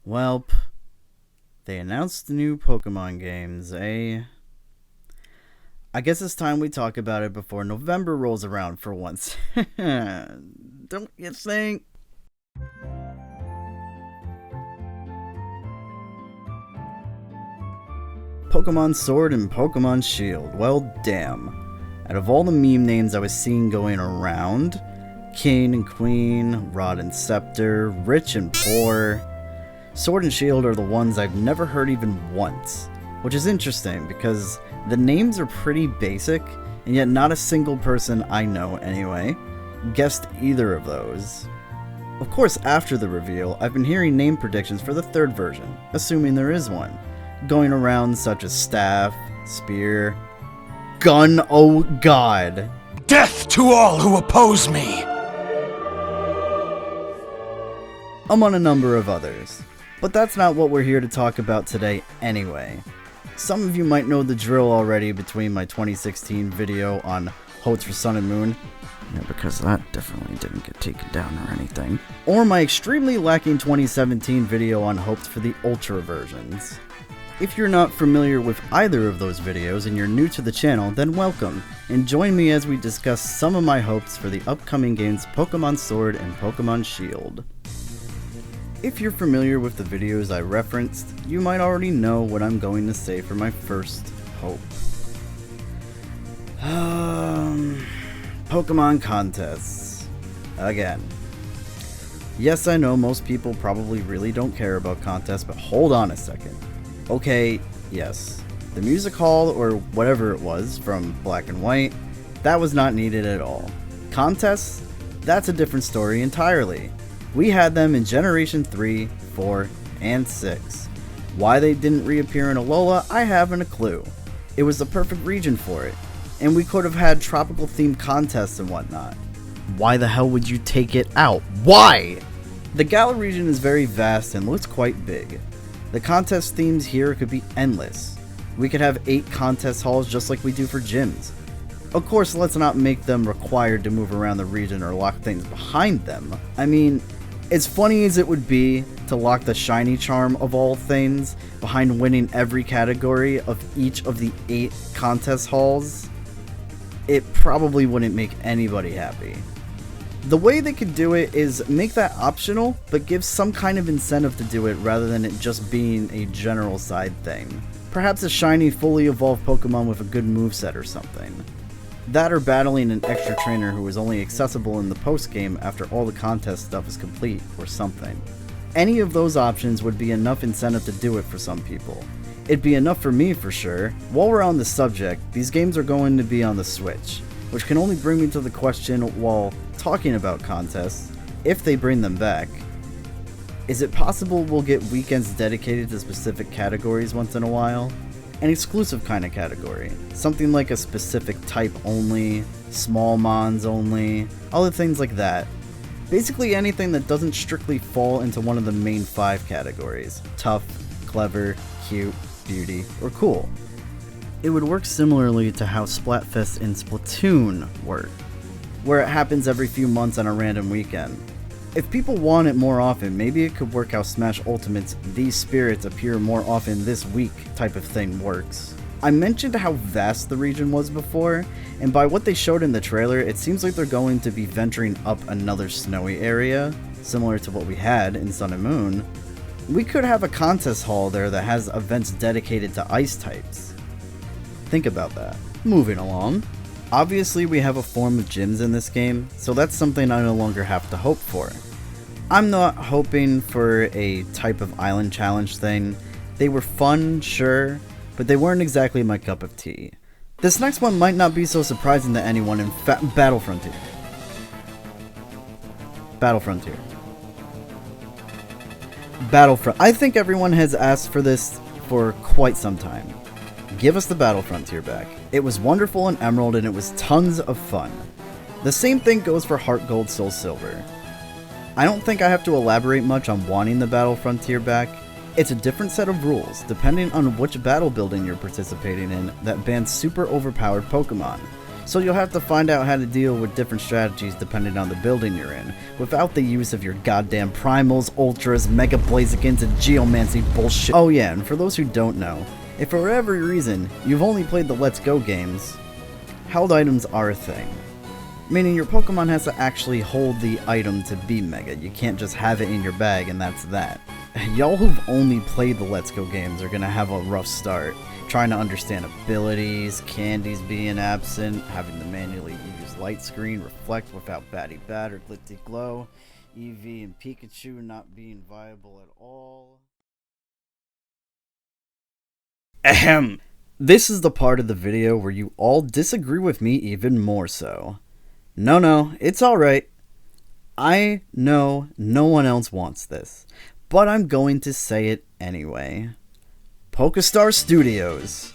Welp, they announced the new Pokemon games, eh? I guess it's time we talk about it before November rolls around for once. Don't you think? Pokemon Sword and Pokemon Shield. Well, damn. Out of all the meme names I was seeing going around, King and Queen, Rod and Scepter, Rich and Poor, Sword and Shield are the ones I've never heard even once, which is interesting because the names are pretty basic, and yet not a single person I know anyway guessed either of those. Of course, after the reveal, I've been hearing name predictions for the third version, assuming there is one, going around such as Staff, Spear, Gun, oh god! Death to all who oppose me! Among a number of others. But that's not what we're here to talk about today anyway. Some of you might know the drill already between my 2016 video on Hopes for Sun and Moon, yeah, because that definitely didn't get taken down or anything, or my extremely lacking 2017 video on Hopes for the Ultra versions. If you're not familiar with either of those videos and you're new to the channel, then welcome, and join me as we discuss some of my hopes for the upcoming games Pokemon Sword and Pokemon Shield. If you're familiar with the videos I referenced, you might already know what I'm going to say for my first hope. Pokemon contests. Again. Yes, I know most people probably really don't care about contests, but hold on a second. Okay, yes. The music hall, or whatever it was, from Black and White, that was not needed at all. Contests? That's a different story entirely. We had them in Generation 3, 4, and 6. Why they didn't reappear in Alola, I haven't a clue. It was the perfect region for it, and we could have had tropical themed contests and whatnot. Why the hell would you take it out? Why? The Galar region is very vast and looks quite big. The contest themes here could be endless. We could have 8 contest halls just like we do for gyms. Of course, let's not make them required to move around the region or lock things behind them. I mean, as funny as it would be to lock the shiny charm of all things behind winning every category of each of the 8 contest halls, it probably wouldn't make anybody happy. The way they could do it is make that optional, but give some kind of incentive to do it rather than it just being a general side thing. Perhaps a shiny, fully evolved Pokemon with a good moveset or something. That or battling an extra trainer who is only accessible in the post-game after all the contest stuff is complete, or something. Any of those options would be enough incentive to do it for some people. It'd be enough for me for sure. While we're on the subject, these games are going to be on the Switch, which can only bring me to the question while talking about contests, if they bring them back. Is it possible we'll get weekends dedicated to specific categories once in a while? An exclusive kind of category. Something like a specific type only, small mons only, other things like that. Basically anything that doesn't strictly fall into one of the main 5 categories. Tough, clever, cute, beauty, or cool. It would work similarly to how Splatfest in Splatoon work, where it happens every few months on a random weekend. If people want it more often, maybe it could work how Smash Ultimate's These Spirits Appear More Often This Week type of thing works. I mentioned how vast the region was before, and by what they showed in the trailer, it seems like they're going to be venturing up another snowy area, similar to what we had in Sun and Moon. We could have a contest hall there that has events dedicated to ice types. Think about that. Moving along. Obviously we have a form of gyms in this game, so that's something I no longer have to hope for. I'm not hoping for a type of island challenge thing. They were fun, sure, but they weren't exactly my cup of tea. This next one might not be so surprising to anyone in Battle Frontier. Battlefront. I think everyone has asked for this for quite some time. Give us the Battle Frontier back. It was wonderful in Emerald and it was tons of fun. The same thing goes for Heart Gold, Soul Silver. I don't think I have to elaborate much on wanting the Battle Frontier back. It's a different set of rules, depending on which battle building you're participating in, that bans super overpowered Pokemon. so you'll have to find out how to deal with different strategies depending on the building you're in, without the use of your goddamn primals, ultras, mega blazikins, and geomancy bullshit. Oh yeah, and for those who don't know, if for whatever reason you've only played the Let's Go games, held items are a thing. Meaning your Pokemon has to actually hold the item to be Mega. You can't just have it in your bag and that's that. Y'all who've only played the Let's Go games are gonna have a rough start, trying to understand abilities, candies being absent, having to manually use Light Screen, Reflect without Batty Bat or Glitzy Glow, Eevee and Pikachu not being viable at all. Ahem! This is the part of the video where you all disagree with me even more so. No, it's alright. I know no one else wants this, but I'm going to say it anyway. Pokestar Studios.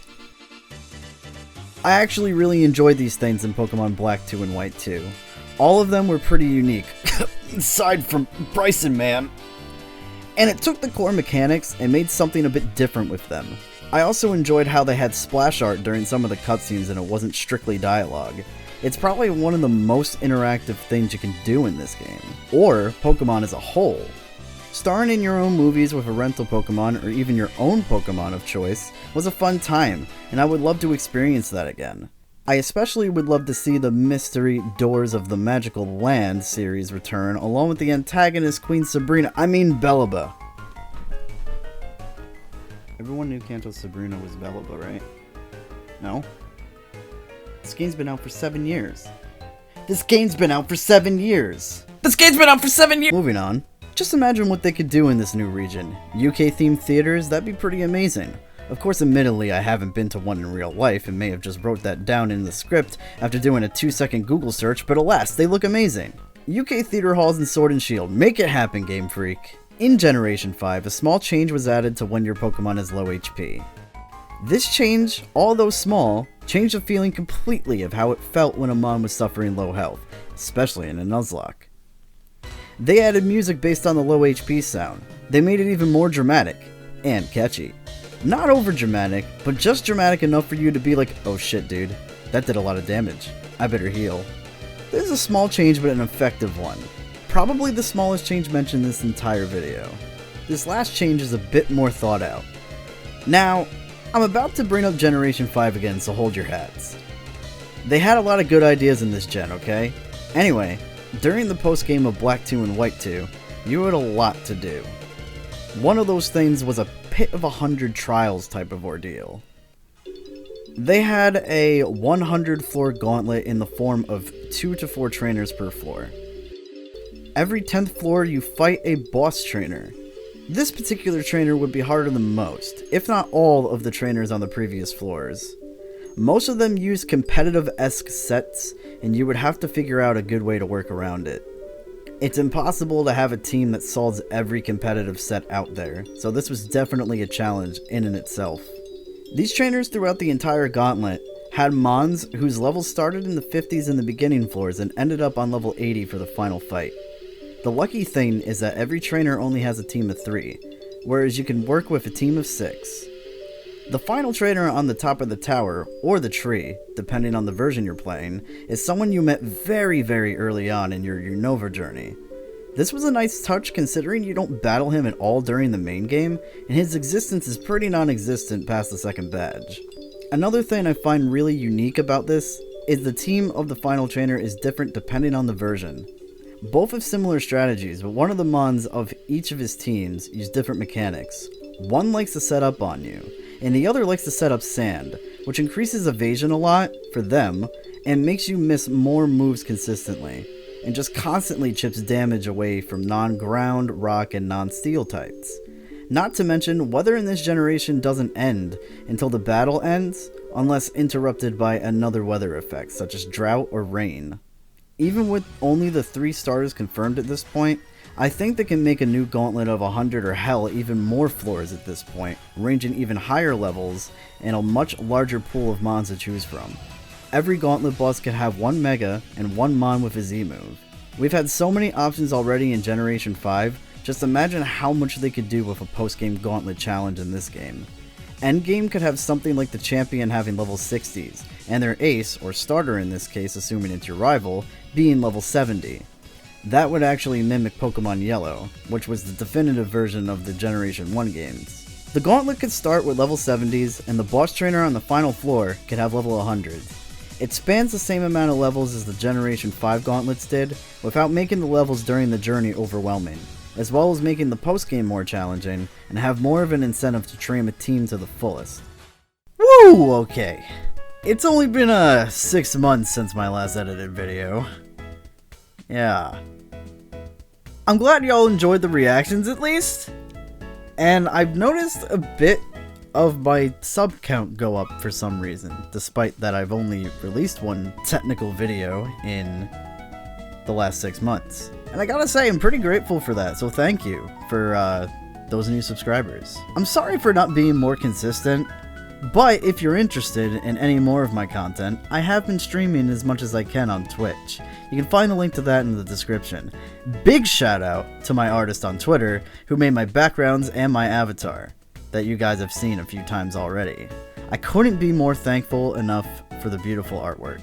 I actually really enjoyed these things in Pokemon Black 2 and White 2. All of them were pretty unique, aside from Bryson, man. And it took the core mechanics and made something a bit different with them. I also enjoyed how they had splash art during some of the cutscenes and it wasn't strictly dialogue. It's probably one of the most interactive things you can do in this game, or Pokemon as a whole. Starring in your own movies with a rental Pokemon or even your own Pokemon of choice was a fun time, and I would love to experience that again. I especially would love to see the Mystery Doors of the Magical Land series return, along with the antagonist Queen Bellaba. Everyone knew Kanto's Sabrina was Bellaba, right? No? This game's been out for 7 years. Moving on. Just imagine what they could do in this new region. UK-themed theaters, that'd be pretty amazing. Of course, admittedly, I haven't been to one in real life and may have just wrote that down in the script after doing a 2-second Google search, but alas, they look amazing. UK theater halls in Sword and Shield. Make it happen, Game Freak. In Generation 5, a small change was added to when your Pokemon has low HP. This change, although small, changed the feeling completely of how it felt when a Mon was suffering low health, especially in a Nuzlocke. They added music based on the low HP sound. They made it even more dramatic, and catchy. Not over dramatic, but just dramatic enough for you to be like, oh shit dude, that did a lot of damage, I better heal. This is a small change but an effective one. Probably the smallest change mentioned in this entire video. This last change is a bit more thought out. Now, I'm about to bring up Generation 5 again, so hold your hats. They had a lot of good ideas in this gen, okay? Anyway, during the post-game of Black 2 and White 2, you had a lot to do. One of those things was a pit of 100 trials type of ordeal. They had a 100 floor gauntlet in the form of 2 to 4 trainers per floor. Every 10th floor you fight a boss trainer. This particular trainer would be harder than most, if not all of the trainers on the previous floors. Most of them use competitive-esque sets, and you would have to figure out a good way to work around it. It's impossible to have a team that solves every competitive set out there, so this was definitely a challenge in and itself. These trainers throughout the entire gauntlet had Mons whose levels started in the 50s in the beginning floors and ended up on level 80 for the final fight. The lucky thing is that every trainer only has a team of 3, whereas you can work with a team of 6. The final trainer on the top of the tower, or the tree, depending on the version you're playing, is someone you met very early on in your Unova journey. This was a nice touch considering you don't battle him at all during the main game, and his existence is pretty non-existent past the second badge. Another thing I find really unique about this is the team of the final trainer is different depending on the version. Both have similar strategies, but one of the Mons of each of his teams use different mechanics. One likes to set up on you, and the other likes to set up sand, which increases evasion a lot for them, and makes you miss more moves consistently, and just constantly chips damage away from non-ground, rock, and non-steel types. Not to mention, weather in this generation doesn't end until the battle ends, unless interrupted by another weather effect, such as drought or rain. Even with only the 3 stars confirmed at this point, I think they can make a new gauntlet of 100 or hell even more floors at this point, ranging even higher levels, and a much larger pool of Mons to choose from. Every gauntlet boss could have 1 Mega and 1 Mon with a Z move. We've had so many options already in Generation 5, just imagine how much they could do with a post-game gauntlet challenge in this game. Endgame could have something like the champion having level 60s, and their ace, or starter in this case assuming it's your rival, being level 70. That would actually mimic Pokemon Yellow, which was the definitive version of the Generation 1 games. The gauntlet could start with level 70s, and the boss trainer on the final floor could have level 100. It spans the same amount of levels as the Generation 5 gauntlets did, without making the levels during the journey overwhelming, as well as making the post-game more challenging, and have more of an incentive to train a team to the fullest. Woo! Okay. It's only been 6 months since my last edited video. Yeah. I'm glad y'all enjoyed the reactions at least. And I've noticed a bit of my sub count go up for some reason, despite that I've only released one technical video in the last 6 months. And I gotta say, I'm pretty grateful for that, so thank you for those new subscribers. I'm sorry for not being more consistent, but if you're interested in any more of my content, I have been streaming as much as I can on Twitch. You can find the link to that in the description. Big shout out to my artist on Twitter who made my backgrounds and my avatar that you guys have seen a few times already. I couldn't be more thankful enough for the beautiful artwork,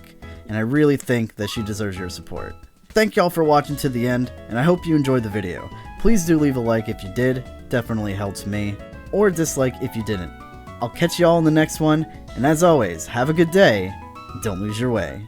and I really think that she deserves your support. Thank y'all for watching to the end, and I hope you enjoyed the video. Please do leave a like if you did, definitely helps me, or a dislike if you didn't. I'll catch y'all in the next one, and as always, have a good day, don't lose your way.